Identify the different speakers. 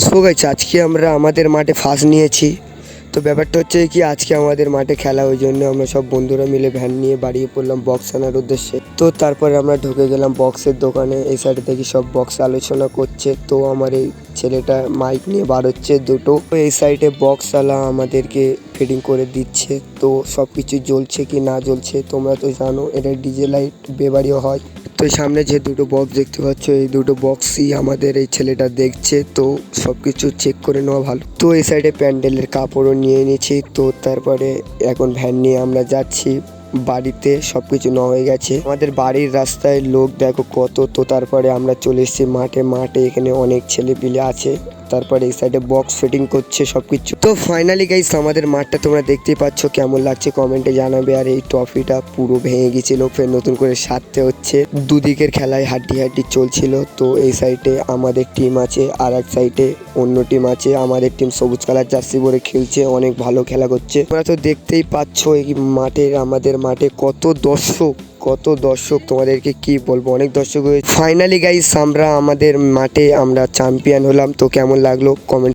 Speaker 1: So guys আজকে আমরা আমাদের মাঠে ফার্স্ট নিয়েছি। তো ব্যাপারটা হচ্ছে কি আজকে আমাদের মাঠে খেলা, ওই জন্য আমরা সব বন্ধুরা মিলে ভ্যান নিয়ে বাড়িয়ে পড়লাম বক্স আনার উদ্দেশ্যে। তো তারপরে আমরা ঢুকে গেলাম বক্সের দোকানে। এই সাইডে দেখি সব বক্স আলোচনা করছে। তো আমার এই ছেলেটা মাইক নিয়ে বার হচ্ছে দুটো। তো এই সাইডে বক্সওয়ালা আমাদেরকে ফিটিং করে দিচ্ছে। তো সব কিছু জ্বলছে কি না জ্বলছে তোমরা তো জানো, এটা ডিজে লাইট বেবাড়িও হয়। তো সামনে যে দুটো বক্স দেখতে পাচ্ছ, এই দুটো বক্সই আমাদের এই ছেলেটা দেখছে। তো সবকিছু চেক করে নেওয়া ভালো। তো এই সাইডে প্যান্ডেলের কাপড়ও নিয়ে নিয়েছি। তো তারপরে এখন ভ্যান নিয়ে আমরা যাচ্ছি বাড়িতে। সবকিছু নেওয়া হয়ে গেছে। আমাদের বাড়ির রাস্তায় লোক দেখো কত। তো তারপরে আমরা চলে এসেছি মাঠে এখানে অনেক ছেলে পিলে আছে। তারপরে এই সাইডে বক্স ফিটিং করছে সবকিছু। তো ফাইনালি গাইস আমাদের মাঠটা তোমরা দেখতেই পাচ্ছ, কেমন লাগছে কমেন্টে জানাবে। আর এই ট্রফিটা পুরো ভেঙে গেছিল, ফের নতুন করে সারতে হচ্ছে। দুদিকের খেলায় হাড্ডি চলছিল। তো এই সাইডে আমাদের টিম আছে, আর এক সাইডে অন্য টিম আছে। আমাদের টিম সবুজ কালার জার্সি পরে খেলছে, অনেক ভালো খেলা করছে। তোমরা তো দেখতেই পাচ্ছ এই আমাদের মাঠে কত দর্শক তোমাদেরকে কি বলবো, অনেক দর্শক হয়েছে। ফাইনালি গাইস আমাদের মাঠে আমরা চ্যাম্পিয়ন হলাম। তো কেমন লাগলো কমেন্ট